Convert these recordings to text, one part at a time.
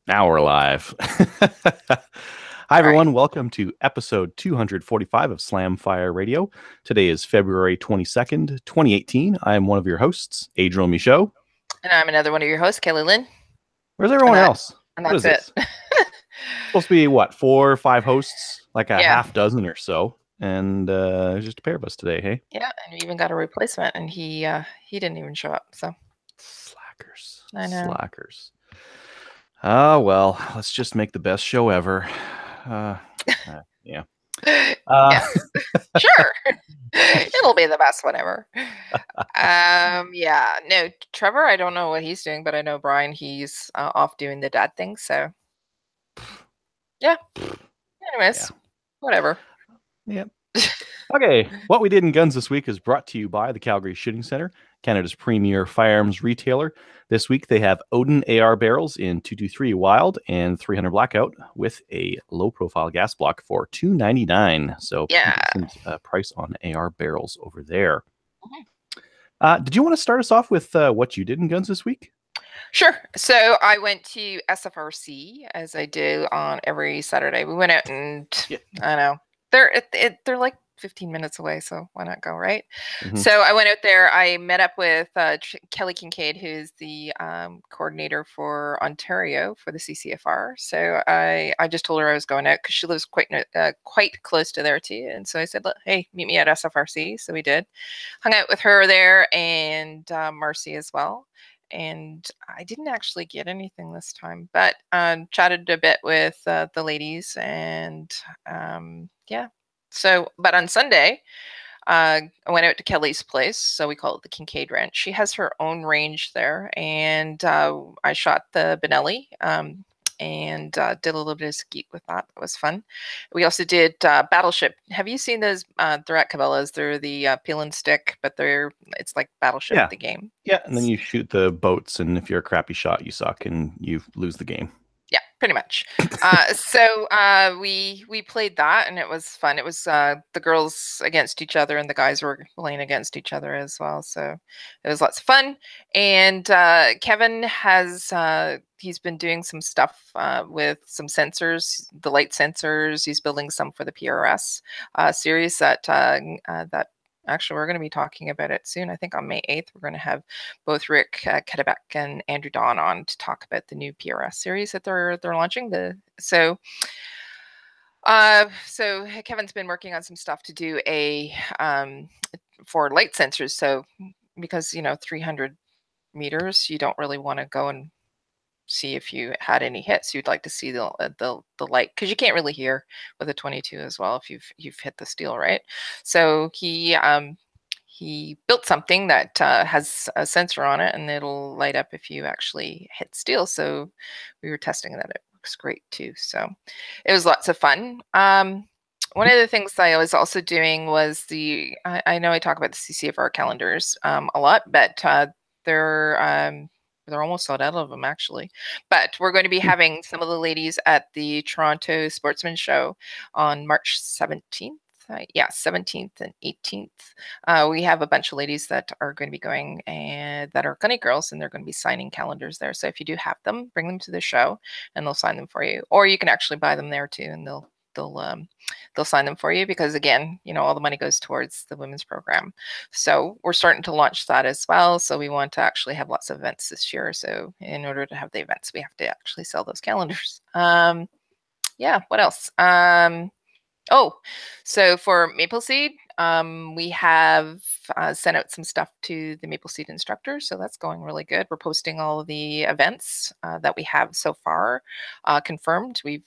Now we're live. Hi, All right. everyone. Welcome to episode 245 of Slamfire Radio. Today is February 22nd, 2018. I am one of your hosts, Adriel Michaud. And I'm another one of your hosts, Kelly Lynn. Where's And everyone that else? and What that's is it. this? Supposed to be, what, four or five hosts? Like a Yeah. half dozen or so. And there's just a pair of us today, hey? Yeah. And we even got a replacement and he didn't even show up. So Slackers. I know. Slackers. Ah, well, let's just make the best show ever. Uh, yeah. Uh, Yeah, sure. It'll be the best one ever. Yeah. No, Trevor, I don't know what he's doing, but I know Brian, he's off doing the dad thing. So yeah. yeah. Anyways, whatever. Yep. Okay, what we did in guns this week is brought to you by the Calgary Shooting Center, Canada's premier firearms retailer. This week they have Odin AR barrels in 223 Wild and 300 Blackout with a low-profile gas block for $299. So Yeah. decent price on AR barrels over there. Mhm. Did you want to start us off with what you did in guns this week? Sure. So I went to SFRC as I do on every Saturday. We went out and Yeah. I know they're like 15 minutes away, so why not go, right? Mhm. So I went out there. I met up with Kelly Kincaid, who's the coordinator for Ontario for the CCFR. So I just told her I was going out because she lives quite close to there too. And so I said, "Hey, meet me at SFRC." So we did. Hung out with her there and Marcy as well. And I didn't actually get anything this time, but chatted a bit with the ladies and yeah. So, but on Sunday, I went out to Kelly's place. So we call it the Kincaid Ranch. She has her own range there. And I shot the Benelli and did a little bit of skeet with that. That was fun. We also did Battleship. Have you seen those? They're at Cabela's. They're the peel and stick, but it's like Battleship, Yeah. the game. Yeah, and then you shoot the boats, and if you're a crappy shot, you suck and you lose the game. Yeah, pretty much. So we played that, and it was fun. It was the girls against each other, and the guys were playing against each other as well. So it was lots of fun. And Kevin has he's been doing some stuff with some sensors, the light sensors. He's building some for the PRS series that actually we're going to be talking about it soon. I think on May 8th, we're going to have both Rick Kedebeck and Andrew Don on to talk about the new PRS series that they're launching. So Kevin's been working on some stuff to do a for light sensors. So because 300 meters, you don't really want to go and see if you had any hits. You'd like to see the light because you can't really hear with a 22 as well if you've hit the steel, right? So he built something that has a sensor on it and it'll light up if you actually hit steel. So we were testing that. It works great too. So it was lots of fun. One of the things I was also doing was I know I talk about the CCFR calendars a lot, but they're almost sold out of them actually. But we're going to be having some of the ladies at the Toronto Sportsman Show on March 17th. 17th and 18th. We have a bunch of ladies that are going to be going and that are Gunny girls, and they're going to be signing calendars there. So if you do have them, bring them to the show, and they'll sign them for you. Or you can actually buy them there too, and they'll sign them for you because again, all the money goes towards the women's program. So we're starting to launch that as well. So we want to actually have lots of events this year. So in order to have the events, we have to actually sell those calendars. Yeah. What else? Oh, so for Maple Seed, we have sent out some stuff to the Maple Seed instructors. So that's going really good. We're posting all of the events that we have so far confirmed. We've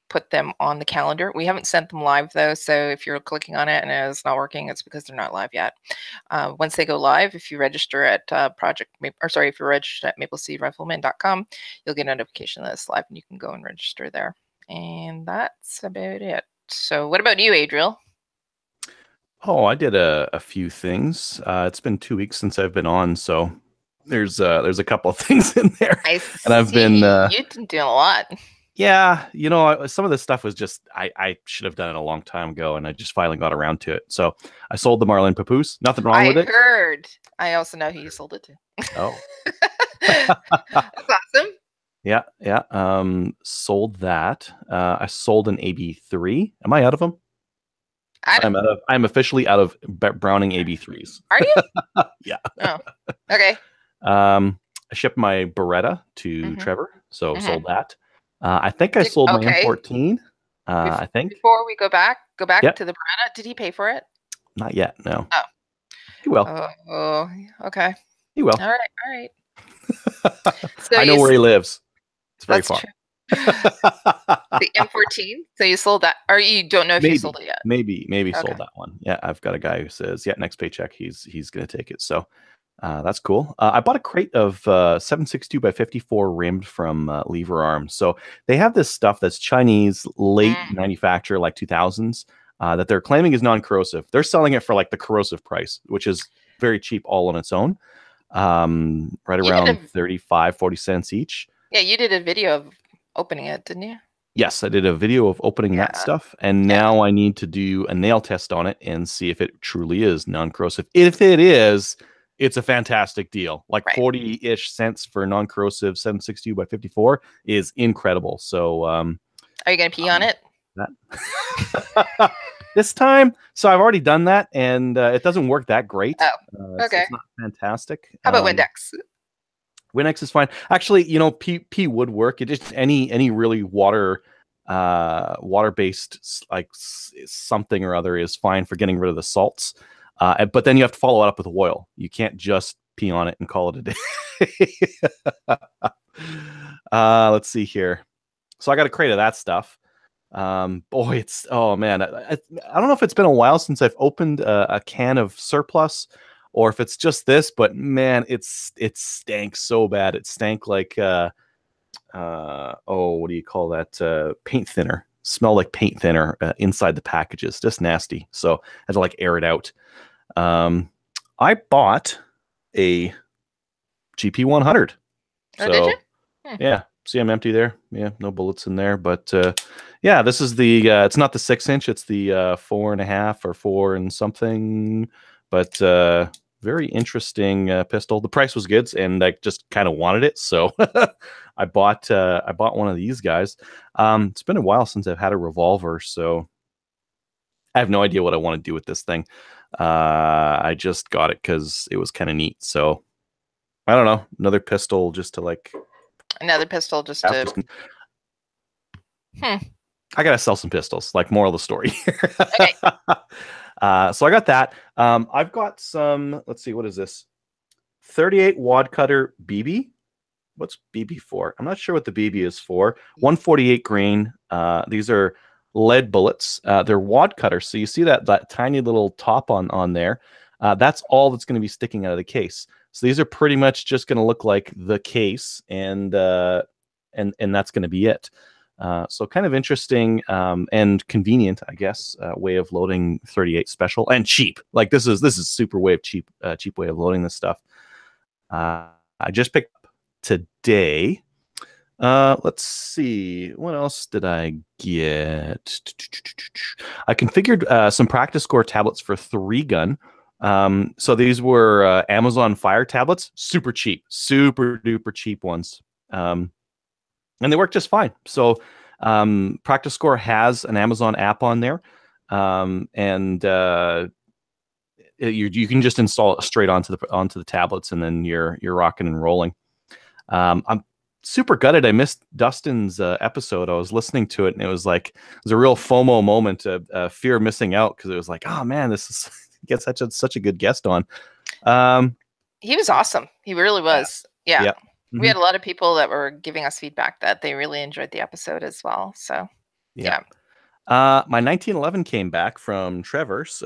put them on the calendar. We haven't sent them live though. So if you're clicking on it and it's not working, it's because they're not live yet. Once they go live, if you register at if you're registered at mapleseedrifleman.com, you'll get a notification that it's live and you can go and register there. And that's about it. So what about you, Adriel? Oh, I did a few things. It's been 2 weeks since I've been on, so there's a couple of things in there, I and I've been see you've been doing a lot. yeah, some of this stuff was just I should have done it a long time ago, and I just finally got around to it. So I sold the Marlin Papoose. Nothing wrong I with it. heard. I also know who you sold it to. Oh, That's awesome. Yeah, yeah. Sold that. I sold an AB3. Am I out of them? I don't, I'm officially out of Browning AB3s. are you? Yeah. Oh, okay. I shipped my Beretta to Mm-hmm. Trevor, so Mm-hmm. sold that. I think I sold my Okay. M14. I think. Before we go back Yep. to the Beretta. Did he pay for it? Not yet. No. Oh, He will. oh, okay. He will. All right. So I know where he lives. It's very that's far. true. The M14. So you sold that, or you don't know if you sold it yet? Maybe Okay. sold that one. Yeah, I've got a guy who says, yeah, next paycheck he's gonna take it. So that's cool. I bought a crate of 7.62 by 54 rimmed from Lever Arms. So they have this stuff that's Chinese late manufacture, like 2000s, that they're claiming is non-corrosive. They're selling it for like the corrosive price, which is very cheap all on its own, right around 35, 40 cents each. Yeah, you did a video of opening it, didn't you? Yes, I did a video of opening that stuff, and now I need to do a nail test on it and see if it truly is non-corrosive. If it is, it's a fantastic deal. Like 40-ish cents for non-corrosive 7.62 by 54 is incredible. So, are you gonna pee on it? That this time, so I've already done that, and it doesn't work that great. Oh, okay. It's not fantastic. How about Windex? Windex is fine. Actually, pee would work. It just any really water based like something or other is fine for getting rid of the salts. But then you have to follow it up with oil. You can't just pee on it and call it a day. Let's see here. So I got a crate of that stuff. Boy, oh man, I don't know if it's been a while since I've opened a can of surplus, or if it's just this, but man, it stank so bad. It stank like what do you call that? Paint thinner. Smell like paint thinner inside the packages. Just nasty. So I had to like air it out. I bought a GP100. Oh, did you? Yeah. See, I'm empty there. Yeah, no bullets in there. But yeah, this is the. It's not the 6-inch. It's the 4.5 or 4 and something. But very interesting pistol. The price was good, and I just kind of wanted it, so I bought one of these guys. It's been a while since I've had a revolver, so I have no idea what I want to do with this thing. I just got it because it was kind of neat. So I don't know, another pistol just to like. Another pistol just to. I gotta sell some pistols. Like, moral of the story. Okay. So I got that. I've got some. Let's see, what is this? 38 wad cutter BB. What's BB for? I'm not sure what the BB is for. 148 grain. These are lead bullets. They're wad cutters. So you see that tiny little top on there. That's all that's going to be sticking out of the case. So these are pretty much just going to look like the case, and that's going to be it. So kind of interesting and convenient, I guess, way of loading 38 special, and cheap. Like this is super cheap way of loading this stuff. I just picked up today. Let's see, what else did I get? I configured some Practice Core tablets for 3-gun. So these were Amazon Fire tablets, super cheap, super duper cheap ones. And they work just fine. So Practice Core has an Amazon app on there, and you can just install it straight onto the tablets, and then you're rocking and rolling. I'm super gutted I missed Dustin's episode. I was listening to it, and it was a real FOMO moment, of fear of missing out, because it was like, oh man, this is get such a good guest on. He was awesome. He really was. Yeah. Mm-hmm. We had a lot of people that were giving us feedback that they really enjoyed the episode as well. So yeah. My 1911 came back from Trevor's.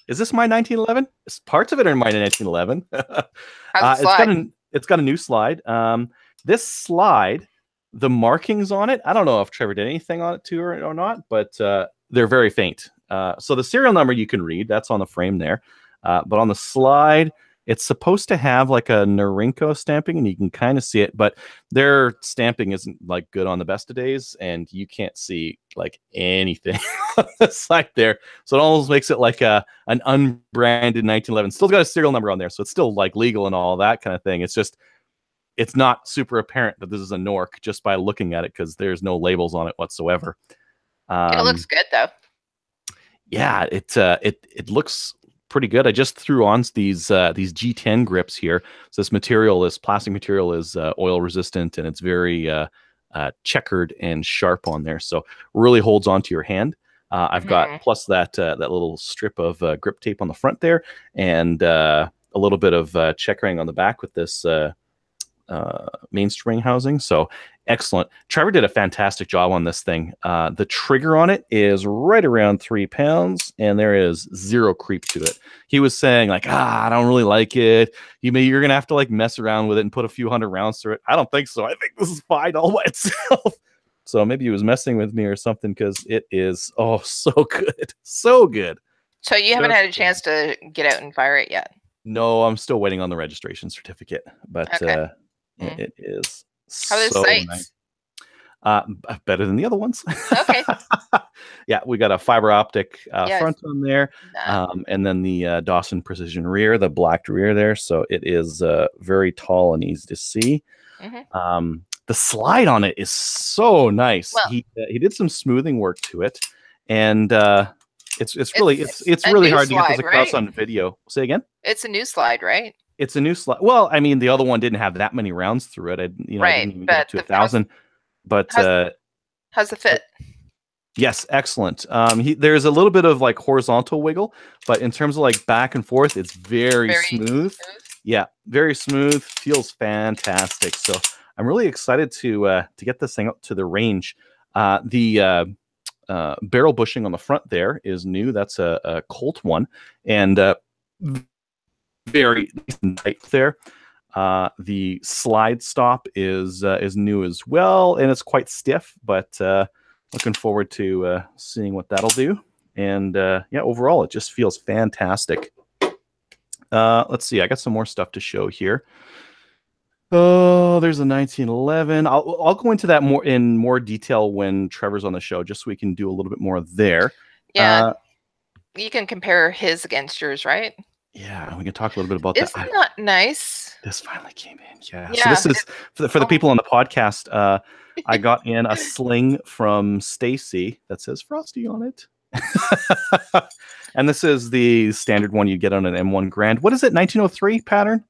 Is this my 1911? Parts of it are my 1911. It's got a new slide. This slide, the markings on it, I don't know if Trevor did anything on it too or not, but they're very faint. So the serial number you can read, that's on the frame there. But on the slide, it's supposed to have like a Norinco stamping, and you can kind of see it, but their stamping isn't like good on the best of days, and you can't see like anything on the side there. So it almost makes it like an unbranded 1911. Still got a serial number on there, so it's still like legal and all that kind of thing. It's just it's not super apparent that this is a Nork just by looking at it because there's no labels on it whatsoever. It looks good though. Yeah, it looks pretty good. I just threw on these G10 grips here. So this plastic material is oil resistant, and it's very checkered and sharp on there. So really holds onto your hand. I've got plus that little strip of grip tape on the front there, and a little bit of checkering on the back with this mainspring housing. So excellent. Trevor did a fantastic job on this thing. The trigger on it is right around 3 pounds, and there is zero creep to it. He was saying like, I don't really like it. You're gonna have to like mess around with it and put a few hundred rounds through it. I don't think so. I think this is fine all by itself. So maybe he was messing with me or something, because it is so good, so good. So you haven't had a chance to get out and fire it yet? No, I'm still waiting on the registration certificate, but Okay. it is How are the so sights? nice. Better than the other ones. Okay. Yeah, we got a fiber optic Yes. front on there, and then the Dawson Precision rear, the blacked rear there. So it is very tall and easy to see. The slide on it is so nice. Well, he did some smoothing work to it, and it's really hard to get this across on video. Say again? It's a new slide, right? It's a new slide. Well, I mean, the other one didn't have that many rounds through it. I didn't even get to 1,000. But how's the fit? Yes, excellent. There's a little bit of like horizontal wiggle, but in terms of like back and forth, it's very smooth. Yeah, very smooth. Feels fantastic. So I'm really excited to get this thing up to the range. The barrel bushing on the front there is new. That's a Colt one, and very tight there. The slide stop is new as well, and it's quite stiff, but looking forward to seeing what that'll do. And yeah, overall, it just feels fantastic. Let's see. I got some more stuff to show here. Oh, there's a 1911. I'll go into that in more detail when Trevor's on the show, just so we can do a little bit more there. Yeah, you can compare his against yours, right? Yeah, we can talk a little bit about that. Isn't that nice? This finally came in. Yeah. So this is for the people on the podcast. I got in a sling from Stacy that says Frosty on it. And this is the standard one you get on an M1 Grand. What is it? 1903 pattern?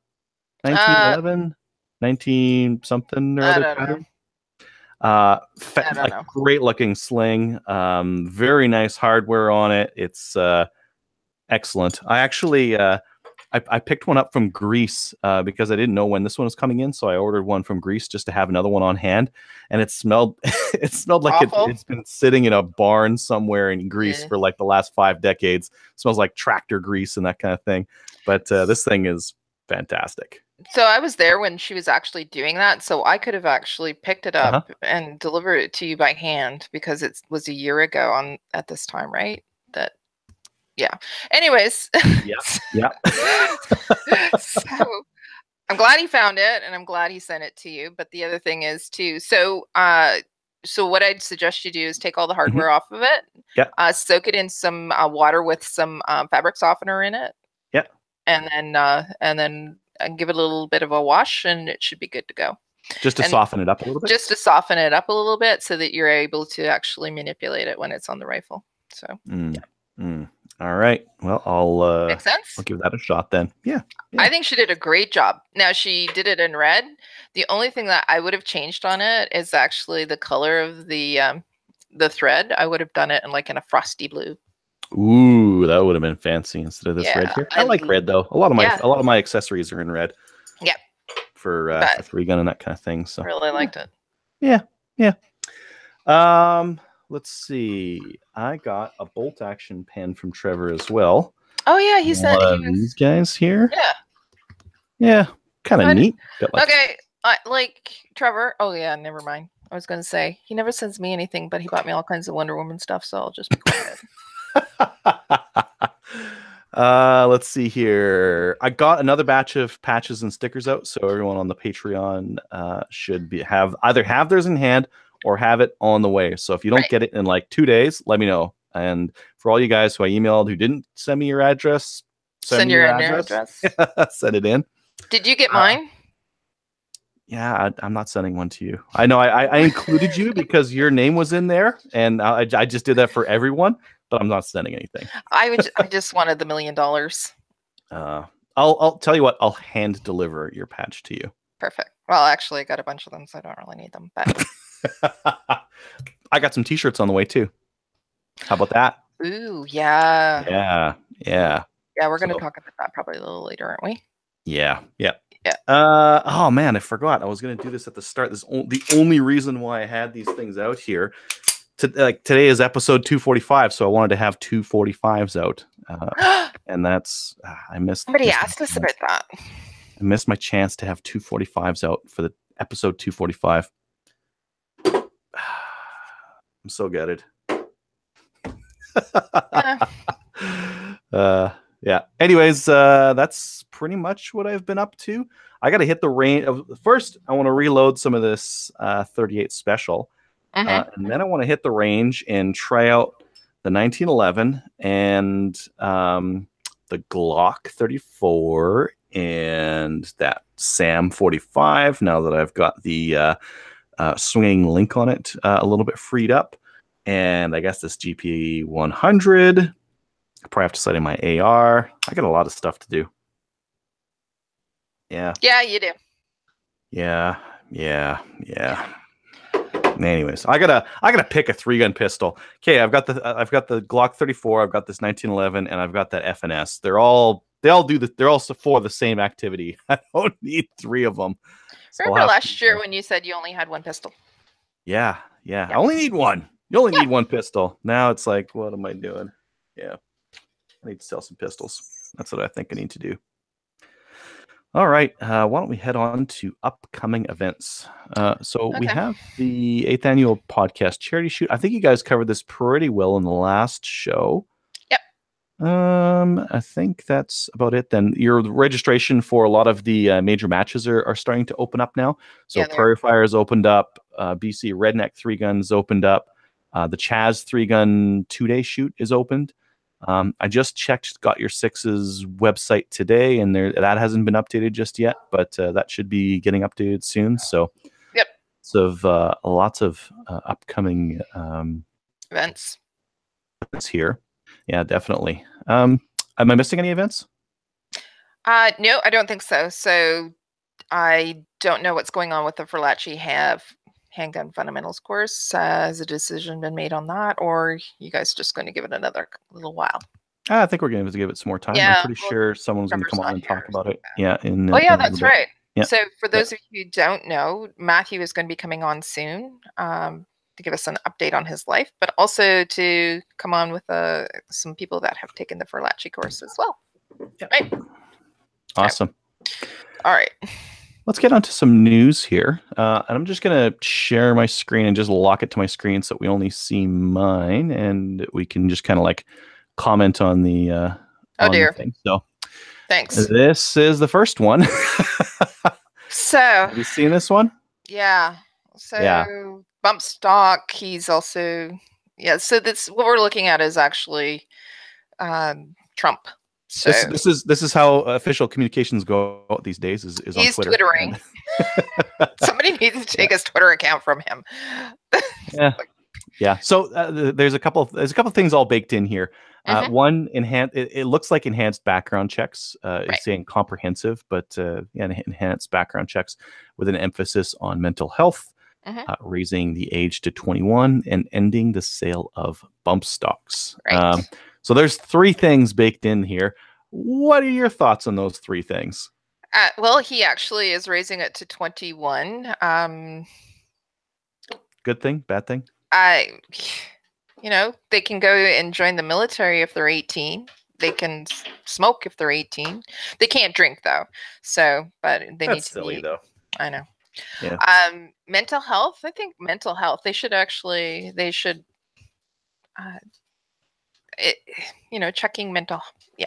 1911? 19 something or other pattern? Like great looking sling. Very nice hardware on it. It's excellent. I actually I picked one up from Greece because I didn't know when this one was coming in, so I ordered one from Greece just to have another one on hand. And it smelled like it's been sitting in a barn somewhere in Greece for like the last 5 decades. It smells like tractor grease and that kind of thing. But this thing is fantastic. So I was there when she was actually doing that, so I could have actually picked it up and delivered it to you by hand, because it was a year ago at this time, right? Yeah. Anyways. Yeah. So I'm glad he found it, and I'm glad he sent it to you. But the other thing is too, so what I'd suggest you do is take all the hardware off of it. Yeah. Soak it in some water with some fabric softener in it. Yeah. And then give it a little bit of a wash, and it should be good to go. Just to soften it up a little bit? Just to soften it up a little bit so that you're able to actually manipulate it when it's on the rifle. So. All right. Well, I'll make sense? I'll give that a shot then. Yeah. I think she did a great job. Now, she did it in red. The only thing that I would have changed on it is actually the color of the thread. I would have done it in a frosty blue. Ooh, that would have been fancy instead of this red here. I like red though. A lot of my accessories are in red. Yeah. For a 3-gun and that kind of thing. So really liked it. Yeah. Let's see. I got a bolt action pen from Trevor as well. Oh yeah, he sent these guys here. Yeah. Yeah, kind of neat. Okay, like Trevor. Oh yeah, never mind. I was gonna say he never sends me anything, but he bought me all kinds of Wonder Woman stuff, so I'll just be quiet. Let's see here. I got another batch of patches and stickers out, so everyone on the Patreon should either have theirs in hand or have it on the way. So if you don't get it in like 2 days, let me know. And for all you guys who I emailed who didn't send me your address, send your address. Send it in. Did you get mine? Yeah, I'm not sending one to you. I know I included you because your name was in there, and I just did that for everyone, but I'm not sending anything. I just wanted the $1 million. I'll tell you what. I'll hand deliver your patch to you. Perfect. Well, actually, I got a bunch of them, so I don't really need them. But I got some T-shirts on the way too. How about that? ooh, yeah. Yeah. Yeah, we're going to talk about that probably a little later, aren't we? Yeah. Yeah. Oh man, I forgot. I was gonna do this at the start. The only reason why I had these things out here. Today is episode 245, so I wanted to have 245s out, and that's I missed. Somebody asked us about that. I missed my chance to have 245s out for the episode 245. I'm so gutted. Yeah. Anyways, that's pretty much what I've been up to. I got to hit the range. First, I want to reload some of this 38 special. And then I want to hit the range and try out the 1911 and the Glock 34 and that SAM 45. Now that I've got the swinging link on it a little bit freed up. And I guess this GP 100. I probably have to set in my AR. I got a lot of stuff to do. Yeah. Yeah, you do. Yeah. Anyways, I gotta pick a 3-gun pistol. Okay, I've got the Glock 34. I've got this 1911, and I've got that FNS. They're all for the same activity. I don't need 3 of them. So remember last year when you said you only had 1 pistol? Yeah. I only need 1. You only need 1 pistol. Now it's like, what am I doing? Yeah. I need to sell some pistols. That's what I think I need to do. All right. Why don't we head on to upcoming events? We have the 8th annual podcast charity shoot. I think you guys covered this pretty well in the last show. Yep. I think that's about it then. Your registration for a lot of the major matches are starting to open up now. So yeah, Prairie Fire has opened up. BC Redneck 3 Guns opened up. The Chaz 3-gun 2-day shoot is opened. I just checked Got Your Six's website today, and that hasn't been updated just yet, but that should be getting updated soon. So, yep. So, lots of upcoming events here. Yeah, definitely. Am I missing any events? No, I don't think so. So, I don't know what's going on with the Verlachi handgun fundamentals course. Has a decision been made on that, or you guys just going to give it another little while? I think we're going to give it some more time. Yeah, I'm pretty sure someone's going to come on and talk about it. Yeah. That's right. Yeah. So for those of you who don't know, Matthew is going to be coming on soon to give us an update on his life, but also to come on with some people that have taken the Verlachi course as well. Yeah. Right. Awesome. All right. Let's get on to some news here. And I'm just going to share my screen and just lock it to my screen so we only see mine, and we can just kind of like comment on the oh dear thing. So thanks. This is the first one. So have you seen this one? Yeah. So Bump Stock, he's also so this what we're looking at is actually Trump. So this is how official communications go these days. Is on Twitter. He's twittering. Somebody needs to take his Twitter account from him. Yeah. So there's a couple of things all baked in here. One, it looks like enhanced background checks. It's saying comprehensive, but enhanced background checks with an emphasis on mental health, raising the age to 21, and ending the sale of bump stocks. Right. So there's 3 things baked in here. What are your thoughts on those 3 things? Well, he actually is raising it to 21. Good thing, bad thing? They can go and join the military if they're 18. They can smoke if they're 18. They can't drink though. So, but they need to silly though. I know. Yeah. Mental health. I think mental health. They should. Checking mental. Yeah.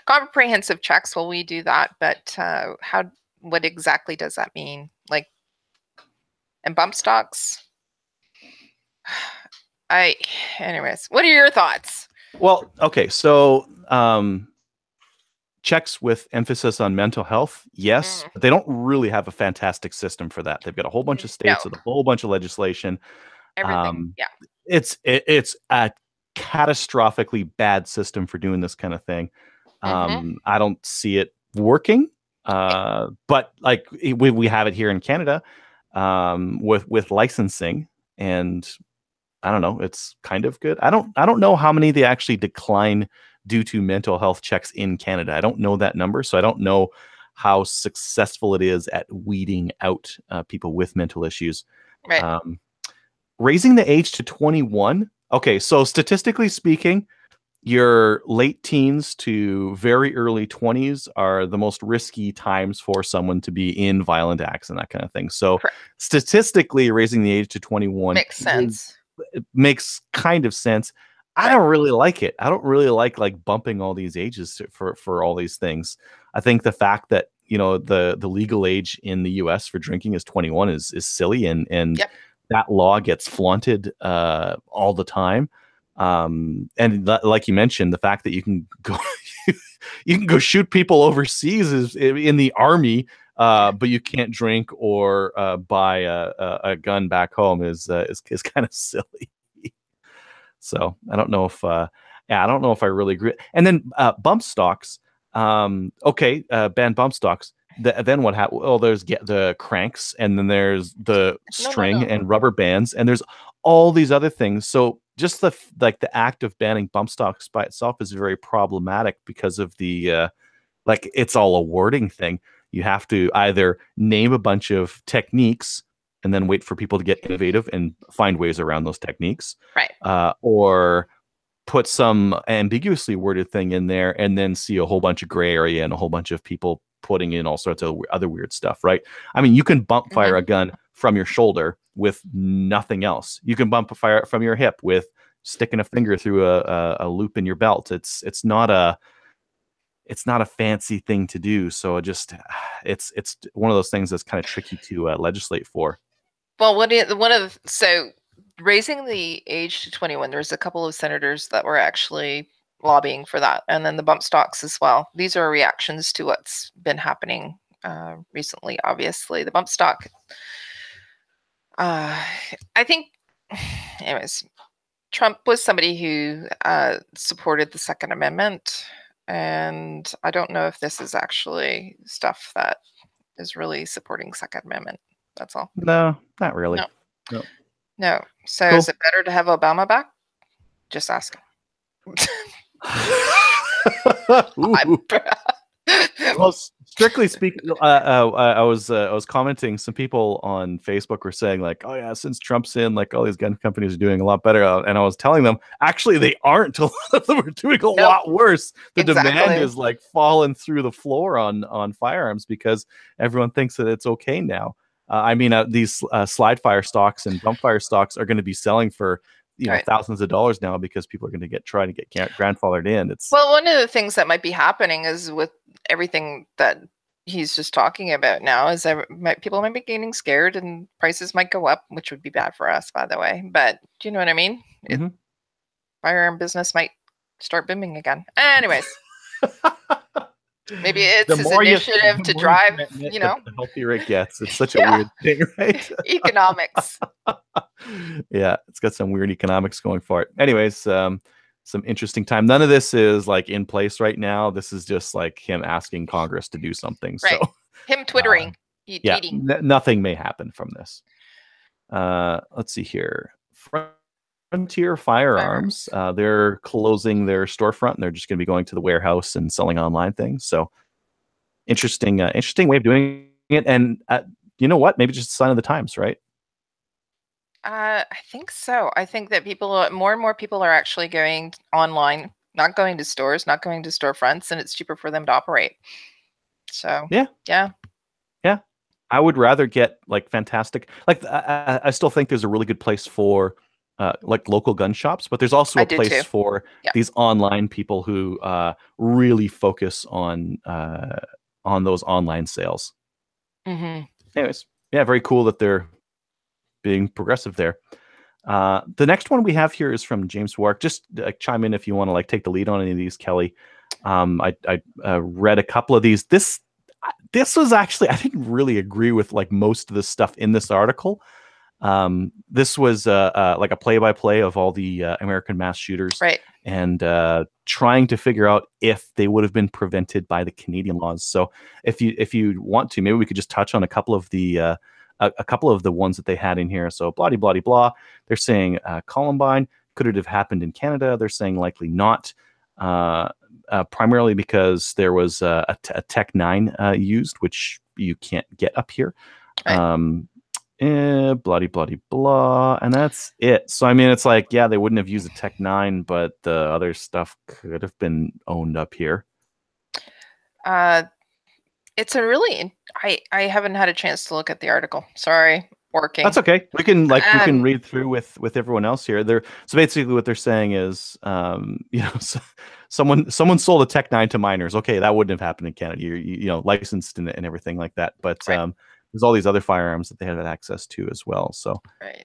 Comprehensive checks. Well, we do that, but what exactly does that mean? Like, and bump stocks. Anyways, what are your thoughts? Well, okay, so checks with emphasis on mental health, yes, but they don't really have a fantastic system for that. They've got a whole bunch of states with a whole bunch of legislation. Everything, yeah. It's a catastrophically bad system for doing this kind of thing. I don't see it working. But like we have it here in Canada with licensing, and I don't know, it's kind of good. I don't know how many they actually decline due to mental health checks in Canada. I don't know that number, so I don't know how successful it is at weeding out people with mental issues. Right. Raising the age to 21. Okay, so statistically speaking, your late teens to very early 20s are the most risky times for someone to be in violent acts and that kind of thing. So statistically, raising the age to 21 makes sense. It makes kind of sense. I don't really like it. I don't really like bumping all these ages for all these things. I think the fact that, you know, the legal age in the US for drinking is 21 is silly, and that law gets flaunted all the time. And like you mentioned, the fact that you can go shoot people overseas is in the army, but you can't drink or buy a gun back home is kind of silly. So I don't know if I really agree. And then bump stocks. Ban bump stocks. Then what happens? Well, there's the cranks, and then there's the string and rubber bands, and there's all these other things. So just the act of banning bump stocks by itself is very problematic because of the it's all a wording thing. You have to either name a bunch of techniques and then wait for people to get innovative and find ways around those techniques, right? Or put some ambiguously worded thing in there and then see a whole bunch of gray area and a whole bunch of people putting in all sorts of other weird stuff, right? I mean, you can bump fire a gun from your shoulder with nothing else. You can bump fire it from your hip with sticking a finger through a loop in your belt. It's not a fancy thing to do. So it's one of those things that's kind of tricky to legislate for. Well, so raising the age to 21, there's a couple of senators that were actually lobbying for that, and then the bump stocks as well. These are reactions to what's been happening recently. Obviously, the bump stock. I think, anyways, Trump was somebody who supported the Second Amendment, and I don't know if this is actually stuff that is really supporting Second Amendment. That's all. No, not really. No. So cool. Is it better to have Obama back? Just asking. Well, strictly speaking, I was commenting. Some people on Facebook were saying like, "Oh yeah, since Trump's in, like all these gun companies are doing a lot better." And I was telling them, actually, they aren't. A lot of them are doing a lot worse. The demand is like falling through the floor on firearms because everyone thinks that it's okay now. I mean, these slide fire stocks and bump fire stocks are going to be selling for thousands of dollars now because people are going to try to get grandfathered in. Well, one of the things that might be happening is with everything that he's just talking about now is people might be getting scared and prices might go up, which would be bad for us, by the way. But do you know what I mean? Firearm business might start booming again. Anyways. Maybe it's his initiative to drive, the healthier it gets. It's such a weird thing, right? Economics. Yeah, it's got some weird economics going for it. Anyways, some interesting time. None of this is like in place right now. This is just like him asking Congress to do something. Right. So him twittering. Nothing may happen from this. Let's see here. Frontier Firearms, they're closing their storefront and they're just going to be going to the warehouse and selling online things. So interesting way of doing it. And you know what? Maybe just a sign of the times, right? I think so. I think that more and more people are actually going online, not going to stores, not going to storefronts, and it's cheaper for them to operate. So yeah. I would rather get like fantastic. Like I still think there's a really good place for like local gun shops, but there's also a place for these online people who really focus on those online sales. Anyways, very cool that they're being progressive there. The next one we have here is from James Wark. Just chime in if you want to like take the lead on any of these, Kelly. I read a couple of these. This was actually, I didn't really agree with like most of the stuff in this article. This was like a play-by-play of all the American mass shooters, Right. and trying to figure out if they would have been prevented by the Canadian laws. So if you want to, maybe we could just touch on a couple of the ones that they had in here. So blah blah blah. They're saying Columbine, could it have happened in Canada? They're saying likely not. Primarily because there was a Tech 9 used, which you can't get up here. Right. Bloody blah, and that's it. So I mean, it's like, yeah, they wouldn't have used a Tech 9, but the other stuff could have been owned up here. It's a really I haven't had a chance to look at the article. Sorry, working. That's okay. We can read through with everyone else here. So basically what they're saying is, so someone sold a Tech 9 to minors. Okay, that wouldn't have happened in Canada. You're licensed and everything like that. But right. There's all these other firearms that they had access to as well. So right.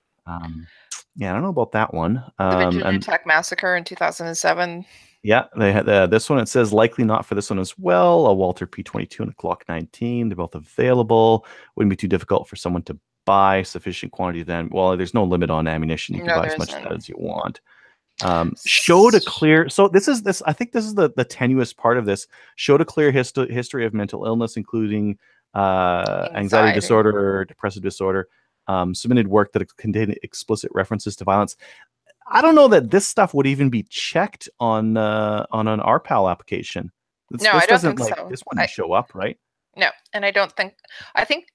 Yeah, I don't know about that one. The Virginia Tech massacre in 2007. Yeah, they had this one. It says likely not for this one as well. A Walther P22 and a Glock 19. They're both available. Wouldn't be too difficult for someone to buy sufficient quantity. Then, well, there's no limit on ammunition. You can buy as much of that as you want. Showed a clear. So this. I think this is the tenuous part of this. Showed a clear history of mental illness, including anxiety disorder, depressive disorder. Submitted work that contained explicit references to violence. I don't know that this stuff would even be checked on an RPAL application. I don't think so. This wouldn't show up, right? No, and I don't think. I think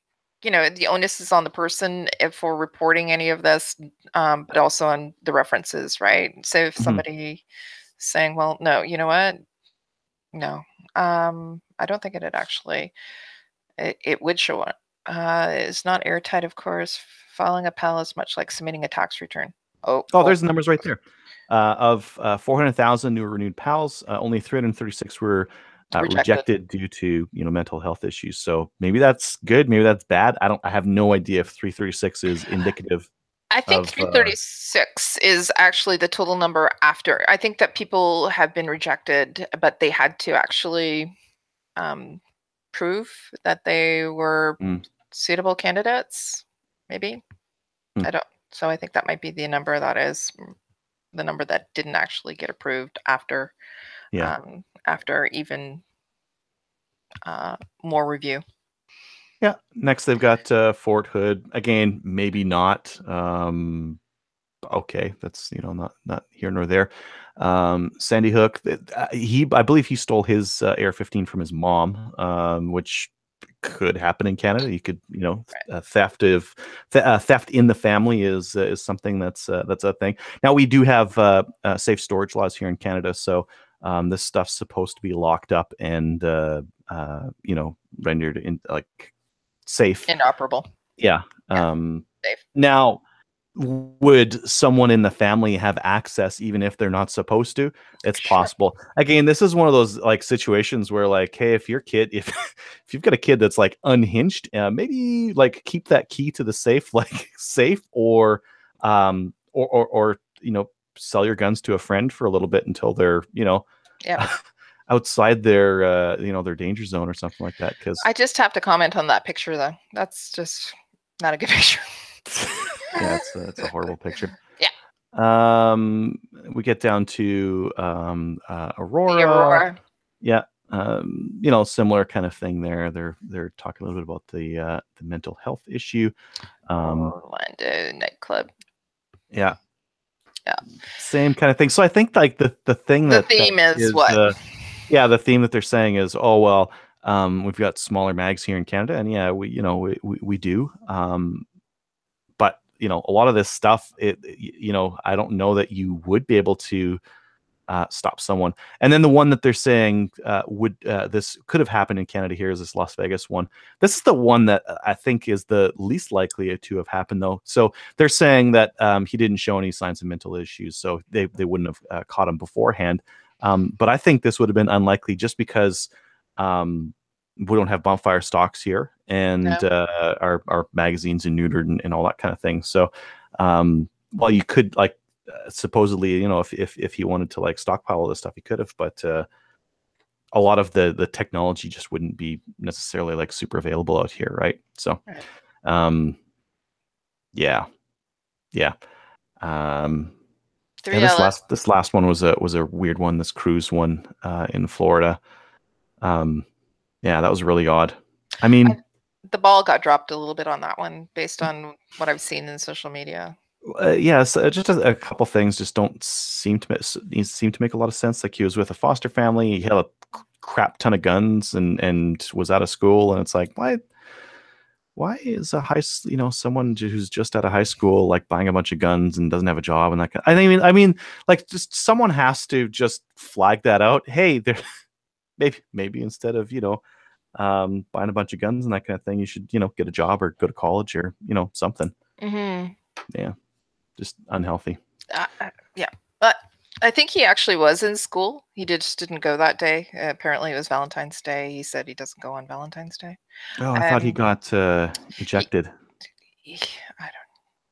the onus is on the person for reporting any of this, but also on the references, right? So if somebody saying, "Well, no, you know what? No, I don't think it'd actually. It would show up. It's not airtight, of course. Filing a PAL is much like submitting a tax return." Oh, there's the numbers right there. Of 400,000 new or renewed PALs, only 336 were rejected due to mental health issues. So maybe that's good, maybe that's bad. I have no idea if 336 is indicative. I think 336 is actually the total number after. I think that people have been rejected, but they had to actually prove that they were suitable candidates. Maybe I don't. So I think that might be the number that is the number that didn't actually get approved after, after even more review. Yeah. Next, they've got Fort Hood. Again, maybe not. Okay, that's not here nor there. Sandy Hook. I believe he stole his AR-15 from his mom, which could happen in Canada. You could, theft in the family is something that's a thing. Now we do have safe storage laws here in Canada, so this stuff's supposed to be locked up and rendered in safe, inoperable. Yeah. Safe. Now, would someone in the family have access even if they're not supposed to? It's possible. Again, this is one of those situations where hey, if your kid, if you've got a kid that's unhinged, maybe keep that key to the safe safe, or sell your guns to a friend for a little bit until they're outside their their danger zone or something like that. Because I just have to comment on that picture though. That's just not a good picture. Yeah, it's a horrible picture. Yeah. We get down to Aurora. The Aurora. Yeah. Similar kind of thing there. They're talking a little bit about the mental health issue. Orlando nightclub. Yeah. Yeah. Same kind of thing. So I think the theme is what? The theme that they're saying is, oh well, we've got smaller mags here in Canada, and yeah, we do. But a lot of this stuff, I don't know that you would be able to stop someone. And then the one that they're saying this could have happened in Canada here is this Las Vegas one. This is the one that I think is the least likely to have happened, though. So they're saying that he didn't show any signs of mental issues, so they wouldn't have caught him beforehand. But I think this would have been unlikely just because we don't have bumpfire stocks here, and our magazines are neutered and all that kind of thing. So while you could supposedly, if he wanted to stockpile all this stuff, he could have, but a lot of the technology just wouldn't be necessarily like super available out here, right? So, Right. yeah, yeah. And Three Ellis. this last one was a weird one. This cruise one in Florida. Yeah, that was really odd. I mean, The ball got dropped a little bit on that one based on what I've seen in social media. yes, just a couple things just don't seem to make a lot of sense. Like he was with a foster family, he had a crap ton of guns, and was out of school, and it's like why is someone who's just out of high school like buying a bunch of guns and doesn't have a job and that kind I mean like just someone has to just flag that out. Hey, there maybe instead of buying a bunch of guns and that kind of thing, you should get a job or go to college or something. Yeah, just unhealthy. Yeah, but I think he actually was in school. He just didn't go that day. Apparently, it was Valentine's Day. He said he doesn't go on Valentine's Day. Oh, I thought he got ejected. I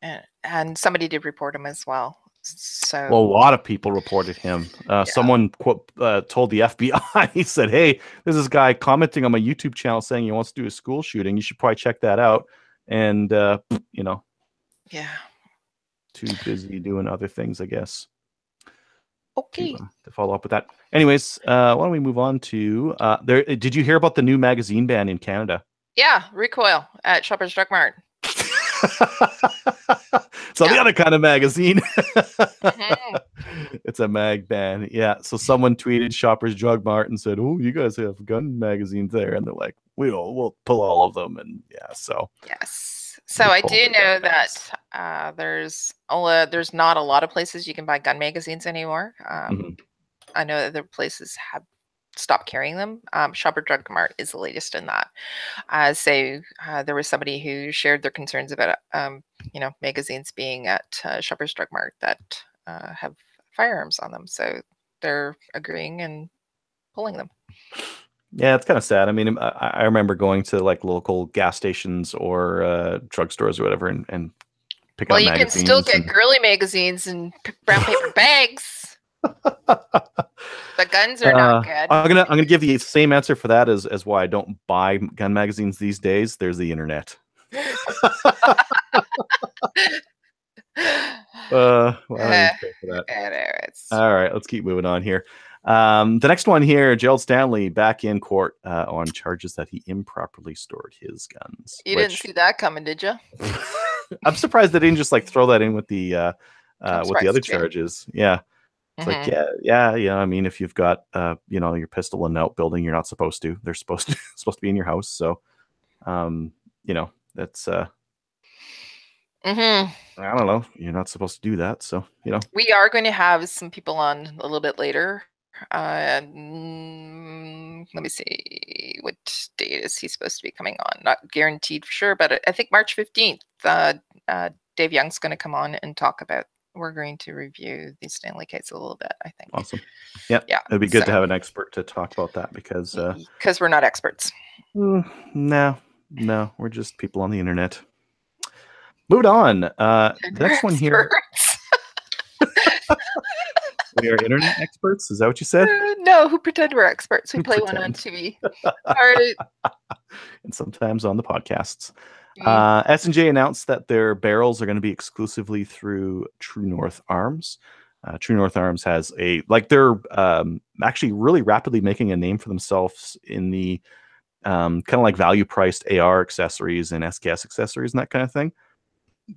don't. And somebody did report him as well. So well, a lot of people reported him. Someone told the FBI. He said, "Hey, there's this guy commenting on my YouTube channel saying he wants to do a school shooting. You should probably check that out." And yeah, too busy doing other things, I guess. Okay. To follow up with that. Anyways, why don't we move on to there? Did you hear about the new magazine ban in Canada? Yeah, Recoil at Shoppers Drug Mart. So the other kind of magazine. It's a mag ban. Yeah. So someone tweeted Shoppers Drug Mart and said, "Oh, you guys have gun magazines there," and they're like, we'll pull all of them." And yeah, so yes. So I do know that there's not a lot of places you can buy gun magazines anymore. I know that other places have stopped carrying them. Shopper Drug Mart is the latest in that. There was somebody who shared their concerns about magazines being at Shoppers Drug Mart that have firearms on them, so they're agreeing and pulling them. Yeah, it's kind of sad. I mean, I remember going to like local gas stations or drugstores or whatever and pick up magazines. Well, you can still get girly magazines in brown paper bags. The guns are not good. I'm gonna give the same answer for that as why I don't buy gun magazines these days. There's the internet. Well, for that. All right, let's keep moving on here. The next one here, Gerald Stanley back in court on charges that he improperly stored his guns. You didn't see that coming, did you? I'm surprised they didn't just like throw that in with the other charges. Yeah. It's like, yeah. I mean, if you've got, your pistol in an outbuilding, you're not supposed to. They're supposed to be in your house. So, that's. I don't know. You're not supposed to do that. So, we are going to have some people on a little bit later. Let me see, what date is he supposed to be coming on? Not guaranteed for sure, but I think March 15th. Dave Young's going to come on and talk about. We're going to review the Stanley case a little bit, I think. Awesome. Yeah. It'd be good to have an expert to talk about that because we're not experts. No, we're just people on the internet. Moved on. The next one here. We are internet experts. Is that what you said? No, who pretend we're experts. We play one on TV. All right. And sometimes on the podcasts. S&J announced that their barrels are going to be exclusively through True North Arms. True North Arms has they're actually really rapidly making a name for themselves in the kind of like value priced AR accessories and SKS accessories and that kind of thing.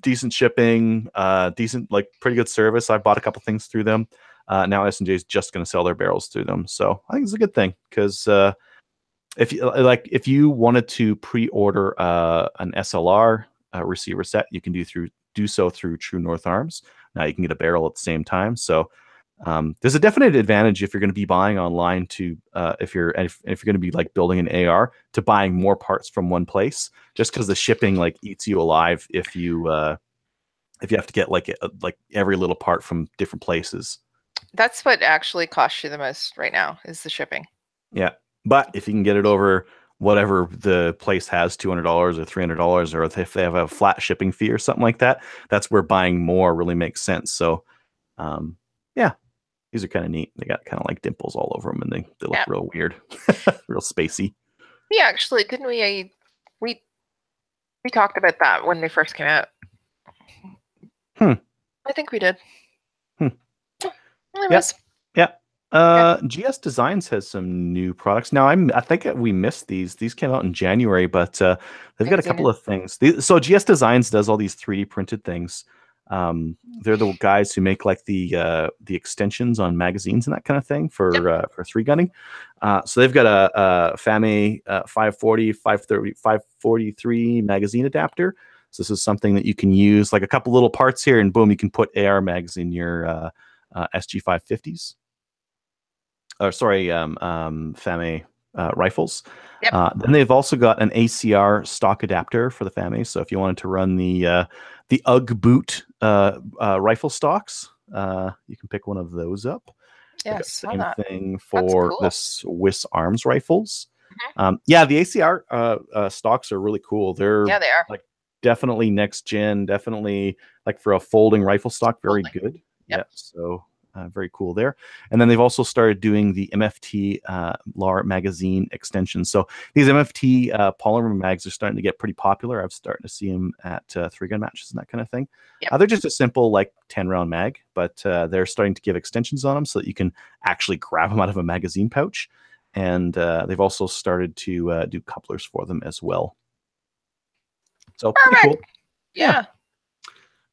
Decent shipping, decent, like pretty good service. I bought a couple things through them. Now S&J is just going to sell their barrels through them. So I think it's a good thing because if you wanted to pre-order an SLR receiver set, you can do so through True North Arms. Now you can get a barrel at the same time. So there's a definite advantage if you're going to be buying online to if you're going to be like building an AR to buying more parts from one place, just because the shipping like eats you alive if you have to get like every little part from different places. That's what actually costs you the most right now is the shipping. Yeah. But if you can get it over whatever the place has, $200 or $300, or if they have a flat shipping fee or something like that, that's where buying more really makes sense. So, These are kind of neat. They got kind of like dimples all over them, and they look real weird, real spacey. Yeah, actually, didn't we? We talked about that when they first came out. I think we did. Anyways. Yeah. GS Designs has some new products. Now, I think we missed these. These came out in January, but they've got a couple of things. So GS Designs does all these 3D printed things. They're the guys who make like the extensions on magazines and that kind of thing for 3 gunning. So they've got a FAME 540, 530, 543 magazine adapter. So this is something that you can use, like a couple little parts here, and boom, you can put AR mags in your SG 550s. Or sorry, FAME rifles. Then they've also got an ACR stock adapter for the FAME. So if you wanted to run the UGG boot rifle stocks, you can pick one of those up. Yes, same thing for the Swiss Arms rifles. Yeah, the ACR stocks are really cool. They are like definitely next gen, definitely like for a folding rifle stock, very good. Yeah, so very cool there. And then they've also started doing the MFT LAR magazine extensions. So these MFT polymer mags are starting to get pretty popular. I'm starting to see them at 3-gun matches and that kind of thing. They're just a simple like 10-round mag, but they're starting to give extensions on them so that you can actually grab them out of a magazine pouch. And they've also started to do couplers for them as well. So pretty cool. Yeah.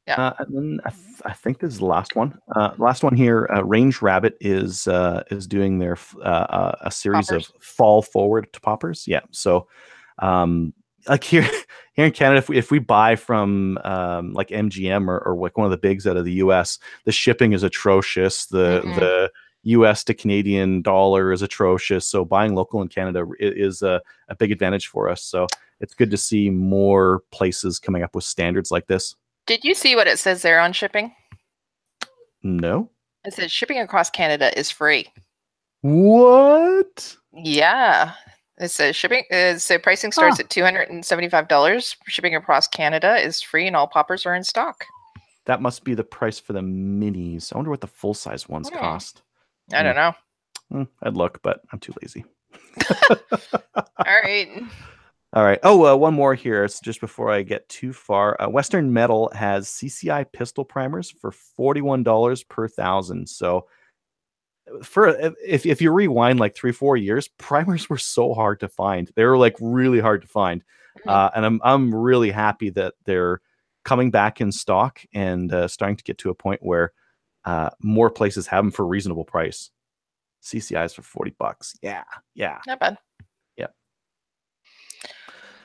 And then I think this is the last one. Last one here. Range Rabbit is doing their a series of fall forward to poppers. Yeah. So like here in Canada, if we buy from like MGM or like one of the bigs out of the US, the shipping is atrocious. The US to Canadian dollar is atrocious. So buying local in Canada is a big advantage for us. So it's good to see more places coming up with standards like this. Did you see what it says there on shipping? No. It says shipping across Canada is free. What? Yeah. It says shipping. So pricing starts at $275. Shipping across Canada is free, and all poppers are in stock. That must be the price for the minis. I wonder what the full size ones cost. I don't know. I'd look, but I'm too lazy. All right. Oh, one more here. It's just before I get too far. Western Metal has CCI pistol primers for $41 per 1,000. So, if you rewind like 3-4 years, primers were so hard to find. They were like really hard to find, and I'm really happy that they're coming back in stock and starting to get to a point where more places have them for a reasonable price. CCIs for $40. Yeah, not bad.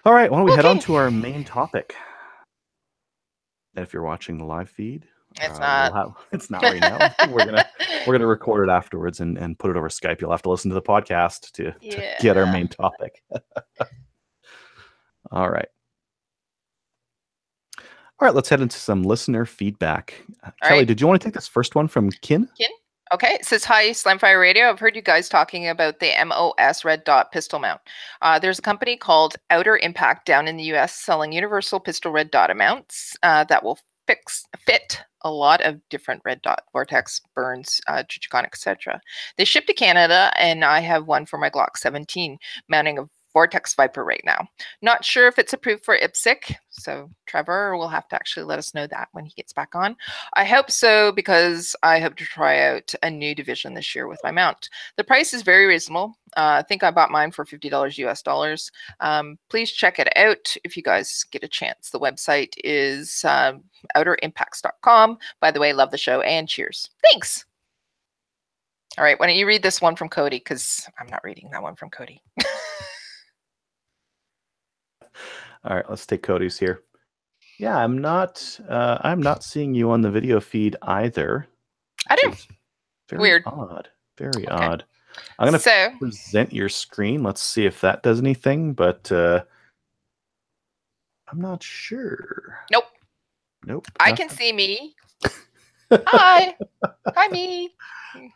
All right, why don't we head on to our main topic? And if you're watching the live feed, it's not. It's not right now. we're gonna record it afterwards and put it over Skype. You'll have to listen to the podcast to get our main topic. All right, let's head into some listener feedback. Kelly, did you want to take this first one from Kin? Okay, it says, hi, Slamfire Radio. I've heard you guys talking about the MOS red dot pistol mount. There's a company called Outer Impact down in the US selling universal pistol red dot mounts that will fit a lot of different red dot, Vortex, Burns, Trijicon, etc. They ship to Canada, and I have one for my Glock 17 mounting a Vortex Viper right now. Not sure if it's approved for IPSC, so Trevor will have to actually let us know that when he gets back on. I hope so, because I hope to try out a new division this year with my mount. The price is very reasonable. I think I bought mine for $50 US dollars. Please check it out if you guys get a chance. The website is outerimpacts.com. By the way, love the show and cheers. Thanks. All right, why don't you read this one from Cody, because I'm not reading that one from Cody. All right, let's take Cody's here. Yeah, I'm not seeing you on the video feed either. I do. Weird. Odd. Very odd. I'm going to present your screen. Let's see if that does anything, but I'm not sure. Nope. I can see me. Hi. Hi, me.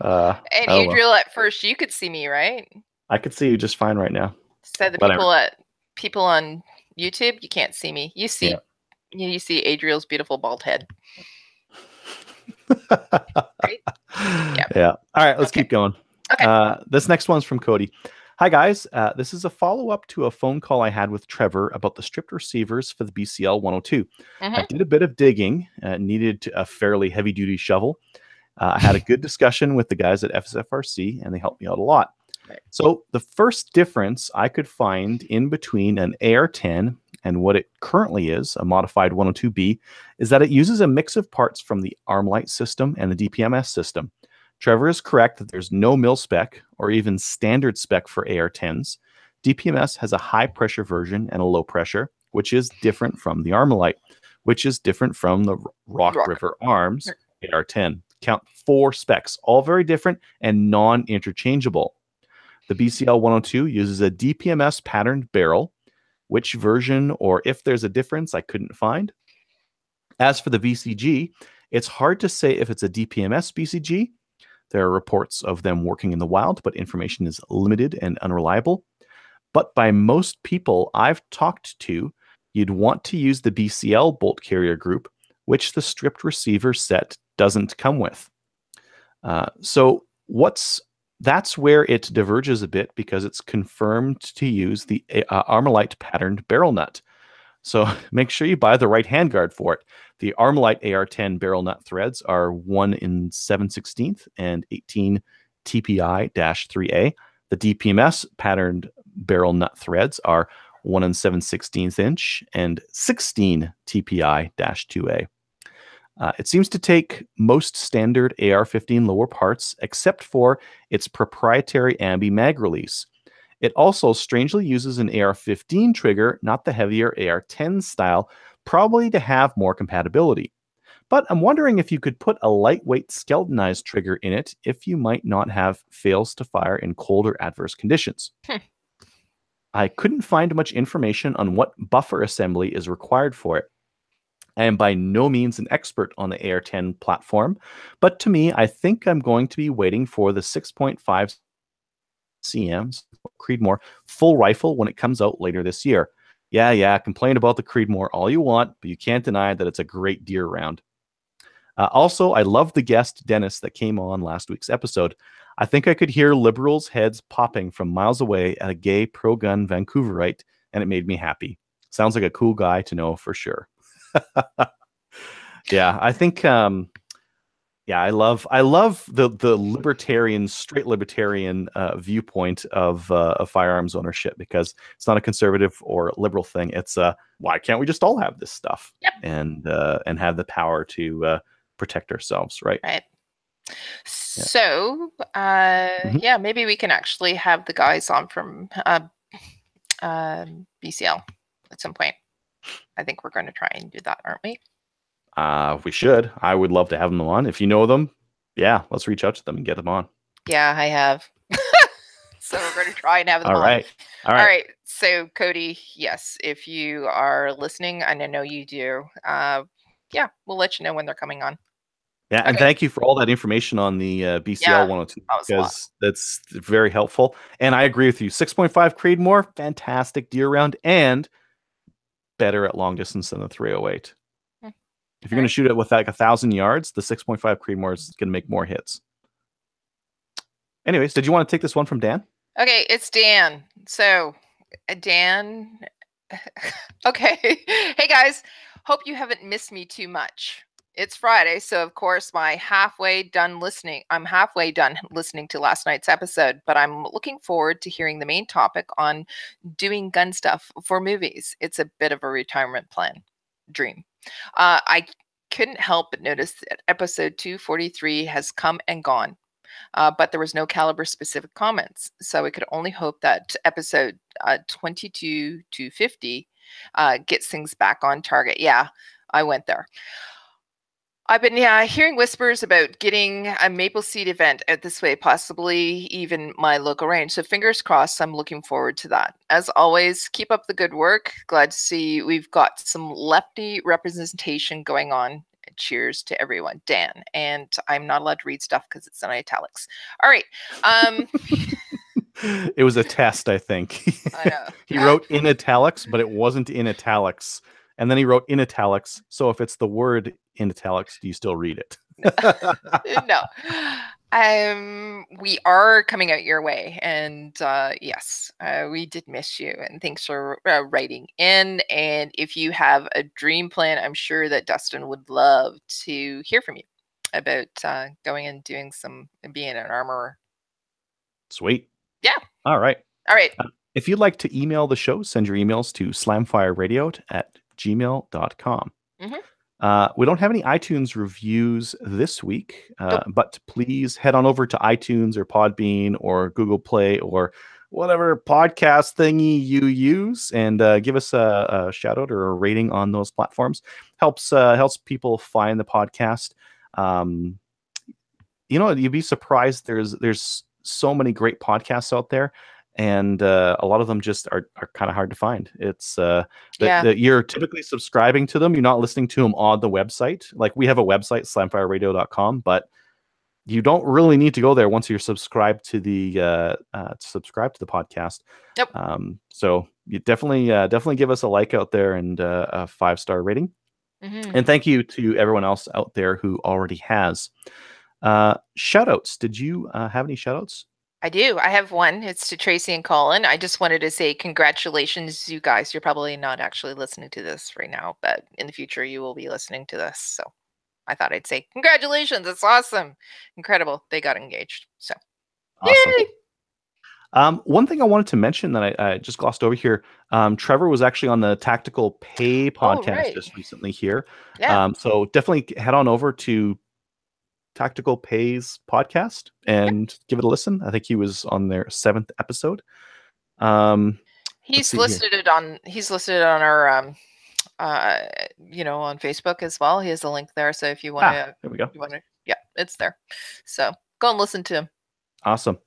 And Adriel, at first, you could see me, right? I could see you just fine right now. So the people on YouTube, you can't see me. You see, you see Adriel's beautiful bald head. Right? Yeah. All right, let's keep going. Okay. This next one's from Cody. Hi, guys. This is a follow-up to a phone call I had with Trevor about the stripped receivers for the BCL 102. I did a bit of digging, needed a fairly heavy-duty shovel. I had a good discussion with the guys at FSFRC, and they helped me out a lot. Right. So the first difference I could find in between an AR-10 and what it currently is, a modified 102B, is that it uses a mix of parts from the Armalite system and the DPMS system. Trevor is correct that there's no mil spec or even standard spec for AR-10s. DPMS has a high pressure version and a low pressure, which is different from the Armalite, which is different from the Rock River Arms AR-10. Count 4 specs, all very different and non-interchangeable. The BCL 102 uses a DPMS patterned barrel. Which version or if there's a difference, I couldn't find. As for the BCG, it's hard to say if it's a DPMS BCG. There are reports of them working in the wild, but information is limited and unreliable. But by most people I've talked to, you'd want to use the BCL bolt carrier group, which the stripped receiver set doesn't come with. That's where it diverges a bit because it's confirmed to use the Armalite patterned barrel nut. So make sure you buy the right handguard for it. The Armalite AR-10 barrel nut threads are 1 7/16 and 18 TPI-3A. The DPMS patterned barrel nut threads are 1 7/16 inch and 16 TPI-2A. It seems to take most standard AR-15 lower parts, except for its proprietary ambi mag release. It also strangely uses an AR-15 trigger, not the heavier AR-10 style, probably to have more compatibility. But I'm wondering if you could put a lightweight skeletonized trigger in it if you might not have fails to fire in cold or adverse conditions. I couldn't find much information on what buffer assembly is required for it. I am by no means an expert on the AR-10 platform, but to me, I think I'm going to be waiting for the 6.5 cms Creedmoor full rifle when it comes out later this year. Yeah, complain about the Creedmoor all you want, but you can't deny that it's a great deer round. Also, I love the guest, Dennis, that came on last week's episode. I think I could hear liberals' heads popping from miles away at a gay pro-gun Vancouverite, and it made me happy. Sounds like a cool guy to know for sure. Yeah, I think I love the libertarian, straight libertarian viewpoint of firearms ownership, because it's not a conservative or liberal thing. It's why can't we just all have this stuff? Yep. and have the power to protect ourselves, right? Right. So yeah, maybe we can actually have the guys on from BCL at some point. I think we're going to try and do that, aren't we? We should. I would love to have them on. If you know them, yeah, let's reach out to them and get them on. Yeah, I have. So we're going to try and have them on. All right. So Cody, yes, if you are listening, and I know you do, yeah, we'll let you know when they're coming on. Yeah, okay. And thank you for all that information on the BCL 102, because that's very helpful. And I agree with you. 6.5 Creedmoor, fantastic deer round, and better at long distance than the 308. If you're going to shoot it with like 1,000 yards, the 6.5 Creedmoor is going to make more hits. Anyways, did you want to take this one from Dan? Okay, it's Dan. So, Dan. Okay. Hey, guys. Hope you haven't missed me too much. It's Friday, so of course I'm halfway done listening to last night's episode, but I'm looking forward to hearing the main topic on doing gun stuff for movies. It's a bit of a retirement dream. I couldn't help but notice that episode 243 has come and gone, but there was no caliber specific comments. So we could only hope that episode 22 to 50 gets things back on target. Yeah, I went there. I've been hearing whispers about getting a Maple Seed event out this way, possibly even my local range. So fingers crossed, I'm looking forward to that. As always, keep up the good work. Glad to see we've got some lefty representation going on. Cheers to everyone. Dan. And I'm not allowed to read stuff because it's in italics. All right. It was a test, I think. I know. He wrote in italics, but it wasn't in italics. And then he wrote in italics. So if it's the word in italics, do you still read it? No. We are coming out your way, and yes, we did miss you, and thanks for writing in. And if you have a dream plan, I'm sure that Dustin would love to hear from you about going and doing being an armorer. Sweet. Yeah. All right. All right. If you'd like to email the show, send your emails to slamfireradio@gmail.com. We don't have any iTunes reviews this week, but please head on over to iTunes or Podbean or Google Play or whatever podcast thingy you use and give us a shout out or a rating on those platforms. Helps people find the podcast. You'd be surprised. There's so many great podcasts out there, and a lot of them just are kind of hard to find. It's that you're typically subscribing to them. You're not listening to them on the website. Like we have a website, slamfireradio.com, but you don't really need to go there once you're subscribed to the podcast. Yep. So you definitely give us a like out there and a 5-star rating. And thank you to everyone else out there who already has. Shout outs. Did you have any shout outs? I do. I have one. It's to Tracy and Colin. I just wanted to say congratulations, you guys. You're probably not actually listening to this right now, but in the future you will be listening to this. So I thought I'd say congratulations. It's awesome. Incredible. They got engaged. So awesome. Yay! One thing I wanted to mention that I just glossed over here, Trevor was actually on the Tactical Pay podcast just recently here. Yeah. So definitely head on over to Tactical Pay's podcast and give it a listen. I think he was on their 7th episode. He's listed on our on Facebook as well. He has a link there. So if you want to, there we go. Yeah, it's there. So go and listen to him. Awesome.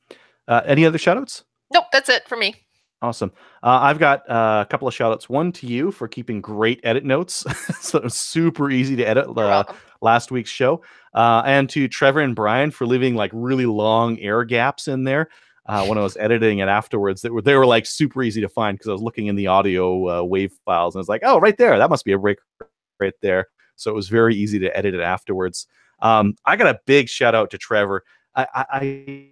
Any other shout outs? Nope, that's it for me. Awesome. I've got a couple of shout outs. One to you for keeping great edit notes. So it was super easy to edit last week's show. And to Trevor and Brian for leaving like really long air gaps in there. When I was editing it afterwards, they were like super easy to find because I was looking in the audio wave files and I was like, oh, right there. That must be a break right there. So it was very easy to edit it afterwards. I got a big shout out to Trevor. I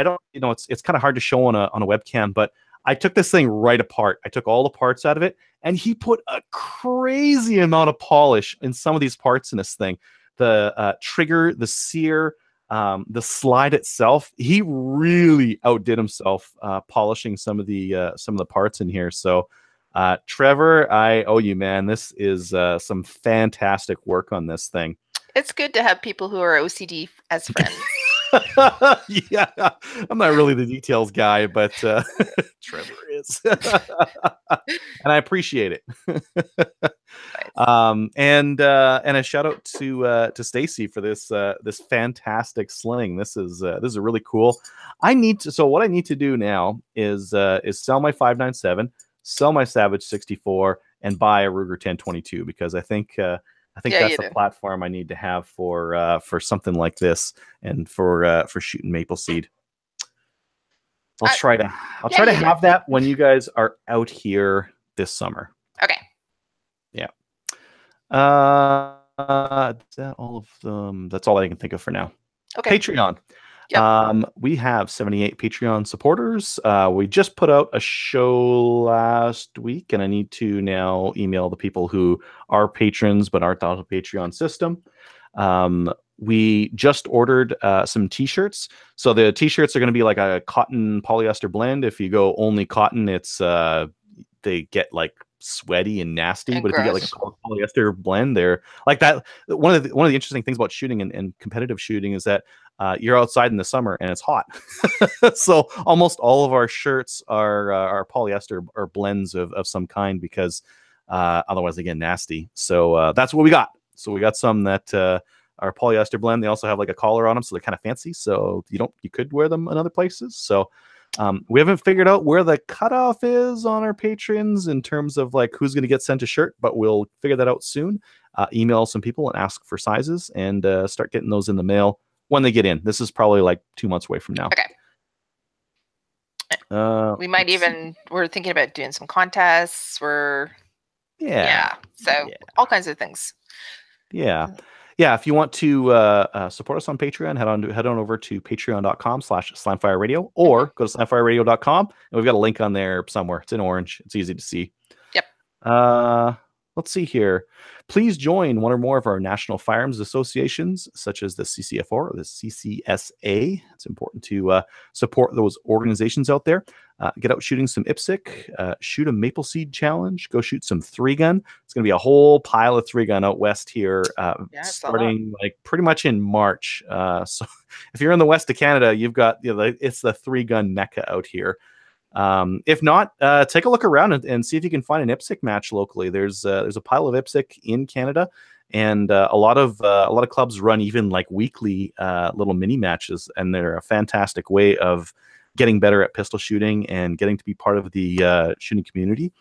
don't, it's kind of hard to show on a webcam, but I took this thing right apart. I took all the parts out of it, and he put a crazy amount of polish in some of these parts in this thing. The trigger, the sear, the slide itself. He really outdid himself polishing some of the parts in here. So, Trevor, I owe you, man. This is some fantastic work on this thing. It's good to have people who are OCD as friends. Yeah, I'm not really the details guy, but Trevor is, and I appreciate it. Nice. And a shout out to Stacy for this fantastic sling. This is really cool. So what I need to do now is sell my 5.97, sell my Savage 64, and buy a Ruger 10/22 because I think that's the platform I need to have for something like this and for shooting maple seed. I'll try to have that when you guys are out here this summer. Okay. Yeah. Is that all of them? That's all I can think of for now. Okay. Patreon. Yep. We have 78 Patreon supporters. We just put out a show last week, and I need to now email the people who are patrons but aren't on the Patreon system. We just ordered some t-shirts. So the t-shirts are going to be like a cotton polyester blend. If you go only cotton, it's they get like sweaty and nasty, but if you get like a polyester blend, they're like that. One of the interesting things about shooting and competitive shooting is that you're outside in the summer and it's hot. So almost all of our shirts are polyester or blends of some kind because otherwise they get nasty. So that's what we got. So we got some that are polyester blend. They also have like a collar on them, so they're kind of fancy. So you could wear them in other places. So we haven't figured out where the cutoff is on our patrons in terms of like who's going to get sent a shirt, but we'll figure that out soon. Email some people and ask for sizes and start getting those in the mail when they get in. This is probably like 2 months away from now. Okay. We might we're thinking about doing some contests. So all kinds of things. Yeah. Yeah, if you want to support us on Patreon, head on over to patreon.com/slamfireradio or go to slamfireradio.com, and we've got a link on there somewhere. It's in orange. It's easy to see. Yep. Let's see here. Please join one or more of our national firearms associations, such as the CCFR or the CCSA. It's important to support those organizations out there. Get out shooting some IPSC, shoot a maple seed challenge, go shoot some 3-gun. It's going to be a whole pile of 3-gun out west here, starting like pretty much in March. So if you're in the west of Canada, you've got it's the 3-gun mecca out here. If not, take a look around and see if you can find an IPSC match locally. There's a pile of IPSC in Canada, and a lot of clubs run even like weekly little mini matches, and they're a fantastic way of getting better at pistol shooting and getting to be part of the shooting community.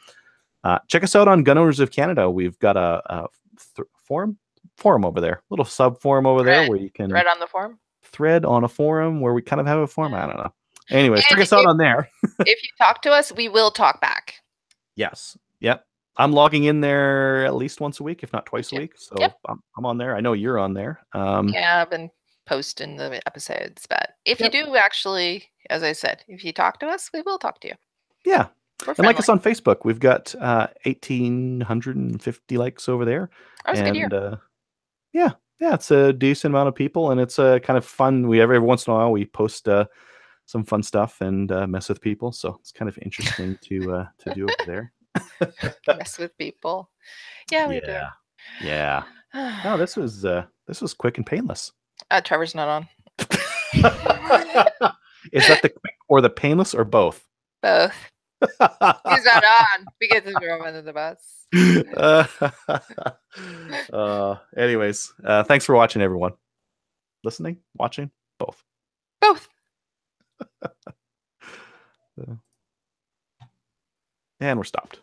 Check us out on Gun Owners of Canada. We've got a forum over there, little sub forum over there where you can thread on a forum where we kind of have a forum. I don't know. Anyways, check us out on there. If you talk to us, we will talk back. Yes. Yep. I'm logging in there at least once a week, if not twice a week. So I'm on there. I know you're on there. Yeah, I've been posting the episodes. But if you do actually, as I said, if you talk to us, we will talk to you. Yeah. And like us on Facebook. We've got 1,850 likes over there. That was a good year. Yeah, it's a decent amount of people, and it's a kind of fun. Every once in a while we post some fun stuff and mess with people, so it's kind of interesting to do over there. Mess with people. Yeah, we do. Yeah. No, this was quick and painless. Trevor's not on. Is that the quick or the painless or both? Both. He's not on. We get to throw him under the bus. Anyways, thanks for watching, everyone. Listening, watching, both. And we're stopped.